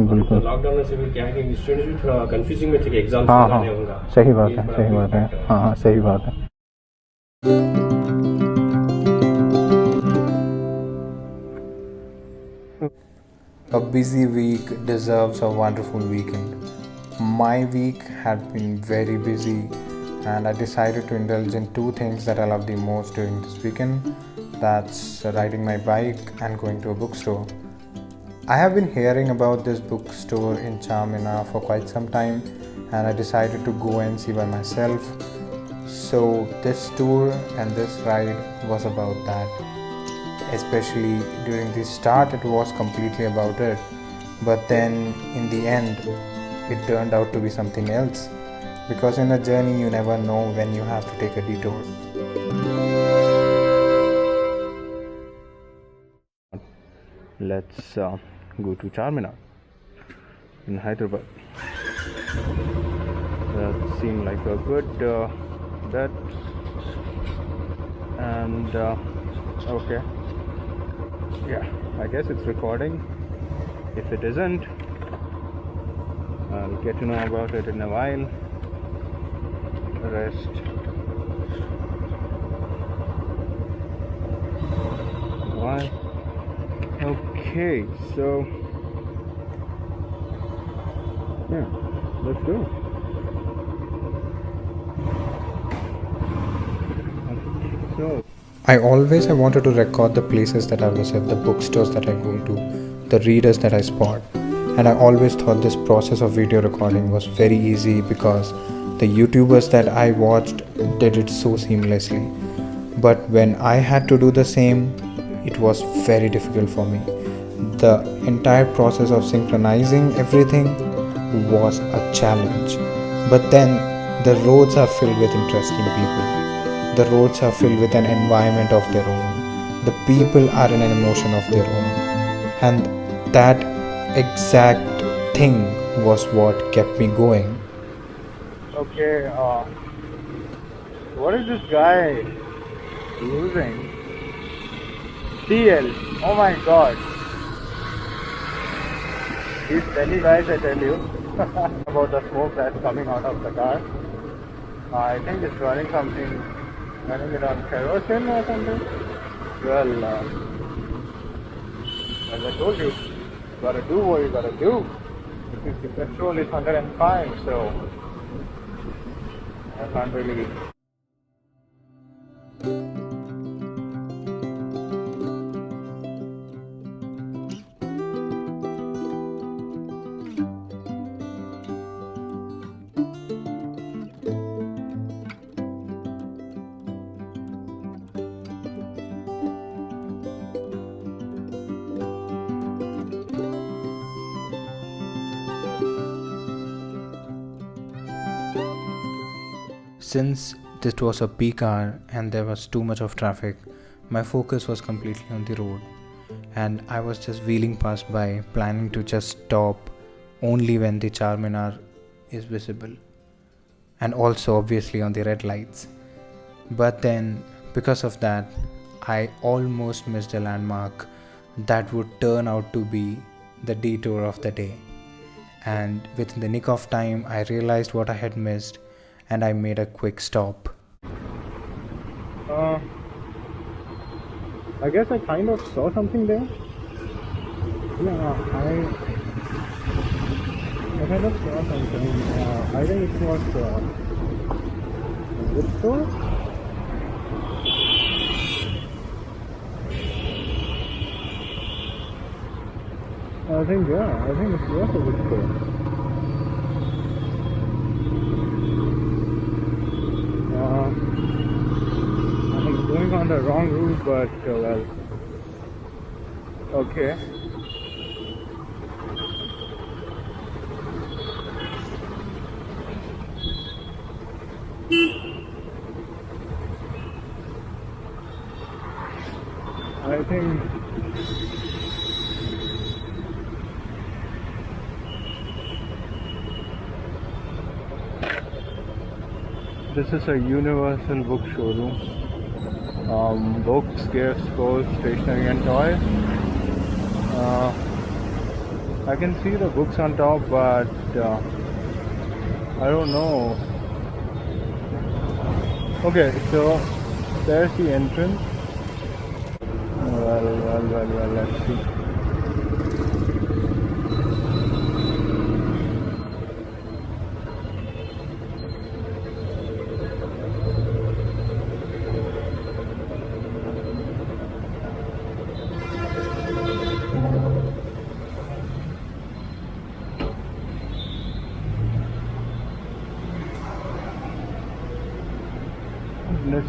बिल्कुल। लॉकडाउन में से भी क्या है कि स्टूडेंट्स भी थोड़ा कंफ्यूजिंग में थे कि एग्जाम हाँ हाँ, होगा। सही बात ये है, बड़ा सही बात है। फैक्टर है। हाँ हाँ, सही बात है। A busy week deserves a wonderful weekend. My week had been very busy, and I decided to indulge in two things that I love the most during this weekend. That's riding my bike and going to a bookstore. I have been hearing about this bookstore in Charminar for quite some time, and I decided to go and see by myself. So, this tour and this ride was about that. Especially during the start, it was completely about it, but then in the end, it turned out to be something else. Because in a journey, you never know when you have to take a detour. Let's go to Charminar in Hyderabad. That seemed like a good bet. And okay, yeah, I guess it's recording. If it isn't, I'll get to know about it in a while. Rest. Why? Okay, so yeah, let's go. So I always wanted to record the places that I visit, the bookstores that I go to, the readers that I spot, and I always thought this process of video recording was very easy because the YouTubers that I watched did it so seamlessly. But when I had to do the same, it was very difficult for me. The entire process of synchronizing everything was a challenge. But then the roads are filled with interesting people. The roads are filled with an environment of their own. The people are in an emotion of their own. And that exact thing was what kept me going. okay, what is this guy using? TL. Oh my god. These Delhi guys, I tell you, about the smoke that's coming out of the car. I think it's running it on kerosene or something. Well, as I told you, you gotta do what you gotta do. Because the petrol is 105, so I can't really. Since this was a peak hour and there was too much of traffic, my focus was completely on the road. And I was just wheeling past by, planning to just stop only when the Charminar is visible. And also, obviously, on the red lights. But then, because of that, I almost missed a landmark that would turn out to be the detour of the day. And within the nick of time, I realized what I had missed and I made a quick stop. I guess I kind of saw something there. Yeah, I kind of saw something. I think it was a bookstore. I think it was a bookstore. I'm going on the wrong route, but well, okay. I think this is a universal book showroom. Books, gifts, clothes, stationery and toys. I can see the books on top, but I don't know. Okay, so there's the entrance. Well, let's see.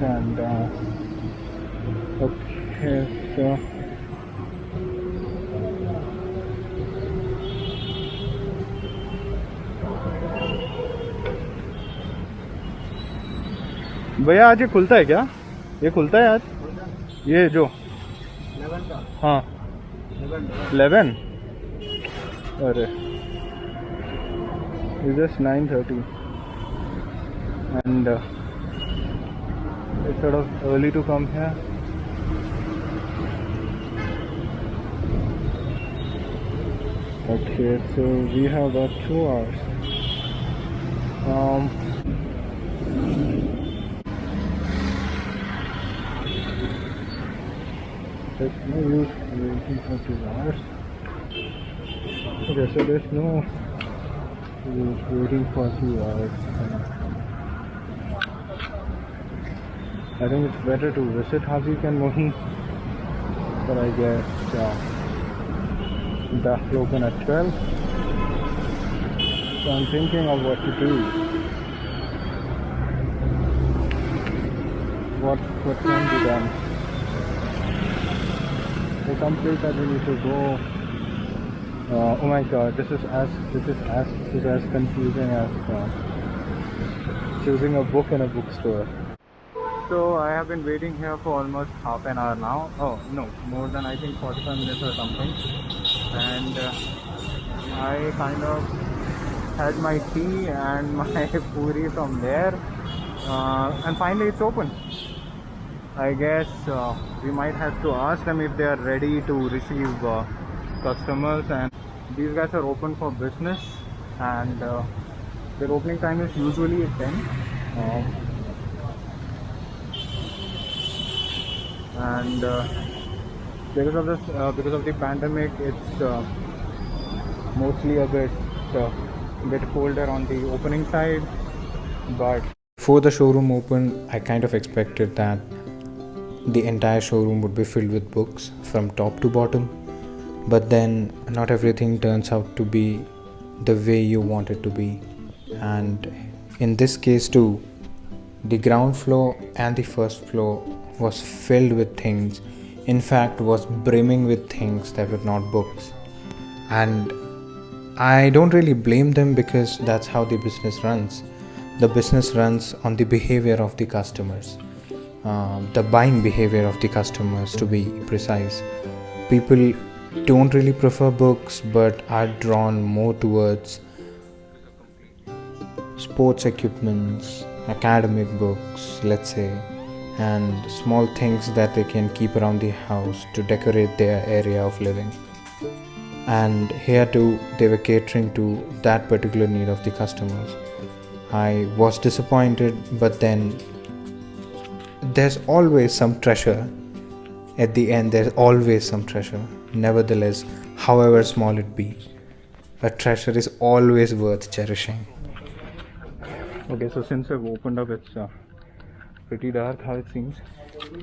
And okay, so भैया आज ये खुलता है क्या? ये खुलता है आज? ये जो 11 का? हाँ 11? अरे it's just 9:30 and it's sort of early to come here. Okay, so we have about 2 hours. There's no use waiting for 2 hours. Okay, so there's no use waiting for 2 hours. I think it's better to visit Hazik and Mohi, but I guess that will open at 12. So I'm thinking of what to do. What can be done? So some place that we need to go. Oh my God, this is as confusing as choosing a book in a bookstore. So I have been waiting here for almost half an hour now. Oh no, more than I think 45 minutes or something. And I kind of had my tea and my puri from there. And finally it's open. I guess we might have to ask them if they are ready to receive customers. And these guys are open for business. And their opening time is usually at 10. And because of the pandemic, it's mostly a bit colder on the opening side. But before the showroom opened, I kind of expected that the entire showroom would be filled with books from top to bottom, but then not everything turns out to be the way you want it to be. And in this case too, the ground floor and the first floor was filled with things, in fact was brimming with things that were not books. And I don't really blame them, because that's how the business runs. The business runs on the behavior of the customers, the buying behavior of the customers to be precise. People don't really prefer books but are drawn more towards sports equipments, academic books, let's say, and small things that they can keep around the house to decorate their area of living. And here too, they were catering to that particular need of the customers. I was disappointed, but then there's always some treasure. At the end, there's always some treasure. Nevertheless, however small it be, a treasure is always worth cherishing. okay, so since I've opened up, it's pretty dark how it seems.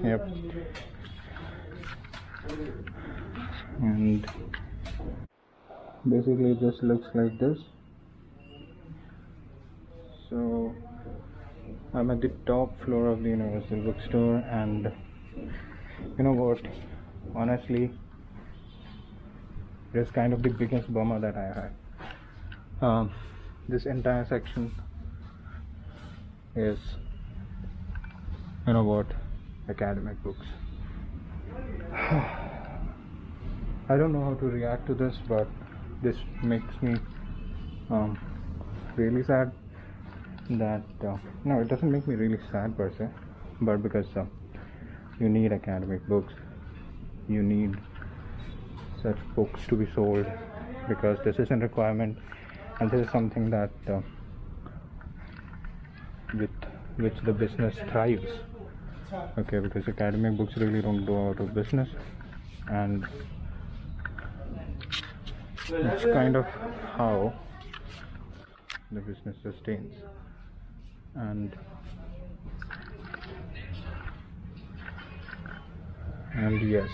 Yep. And basically it just looks like this. So I'm at the top floor of the Universal Bookstore, and you know what, honestly, it's kind of the biggest bummer that I had. This entire section is, you know what, academic books. I don't know how to react to this, but this makes me really sad. That no, it doesn't make me really sad per se, but because you need academic books, you need such books to be sold, because this is a requirement, and this is something that with which the business thrives. Okay, because academic books really don't go out of business, and it's kind of how the business sustains. And yes,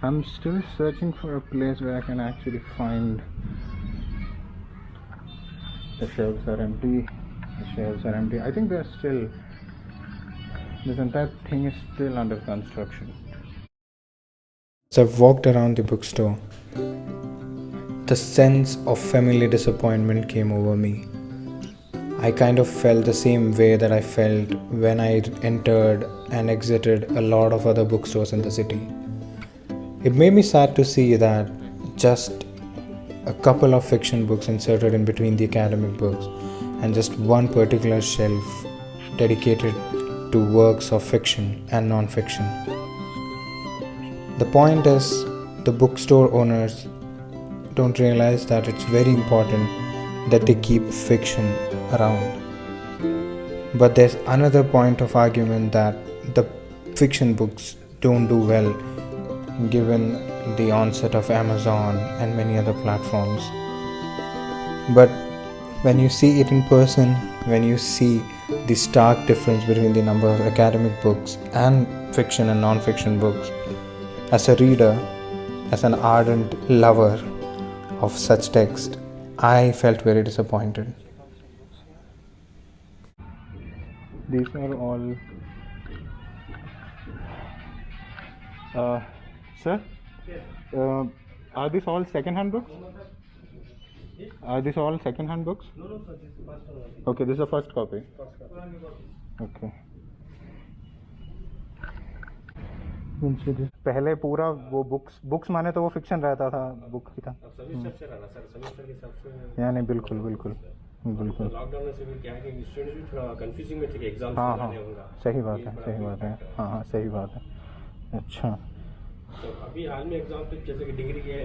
I'm still searching for a place where I can actually find. The shelves are empty. I think this entire thing is still under construction. As I walked around the bookstore, the sense of family disappointment came over me. I kind of felt the same way that I felt when I entered and exited a lot of other bookstores in the city. It made me sad to see that just a couple of fiction books inserted in between the academic books, and just one particular shelf dedicated to works of fiction and non-fiction. The point is, the bookstore owners don't realize that it's very important that they keep fiction around. But there's another point of argument that the fiction books don't do well given the onset of Amazon and many other platforms. But when you see it in person, when you see the stark difference between the number of academic books and fiction and non-fiction books, as a reader, as an ardent lover of such text, I felt very disappointed. These are all sir, are these all second-hand books? Are these all second-hand books? No, sir, this is first one. Okay, this is the first copy. Okay. पहले पूरा वो books माने तो वो fiction रहता था, book ही था। अब सेमेस्टर से रहा सर, सेमेस्टर के हिसाब से। यानी बिल्कुल लॉकडाउन में से भी क्या है कि स्टूडेंट्स भी थोड़ा कंफ्यूजिंग में थे कि एग्जाम हाँ, सही बात है। हाँ, सही बात है। अच्छा, तो अभी हाल में एग्जाम पे जैसे कि डिग्री के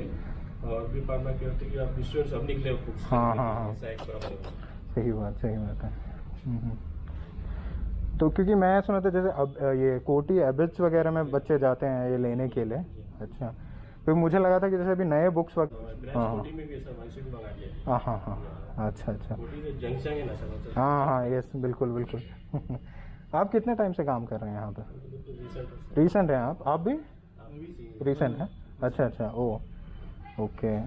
और भी फार्मा के होते कि आप स्टूडेंट्स अब निकले बुक्स। हाँ, ऐसा एक प्रॉब्लम। सही बात है। तो क्योंकि मैं सुना था जैसे अब ये कोटी एबिट्स वगैरह में बच्चे जाते हैं ये लेने के लिए। अच्छा, तो मुझे लगा था कि जैसे अभी नए बुक्स वगैरह। हाँ, अच्छा। हाँ, यस, बिल्कुल। आप कितने टाइम से काम कर रहे हैं यहाँ पे? रिसेंट हैं आप भी? रिसेंट है? अच्छा, ओके।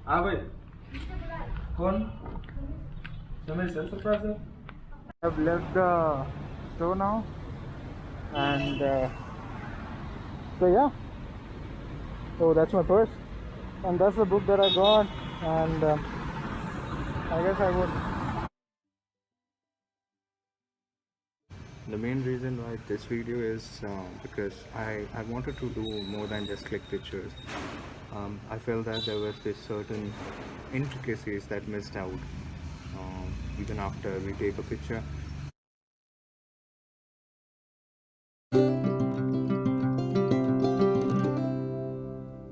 हाँ भाई, कौन? मेरे सेल्फ सरप्राइज है। I've left the store now, and so yeah. So that's my purse, and that's the book that I got, and I guess I would. The main reason why this video is because I wanted to do more than just click pictures. I felt that there was this certain intricacies that missed out even after we take a picture.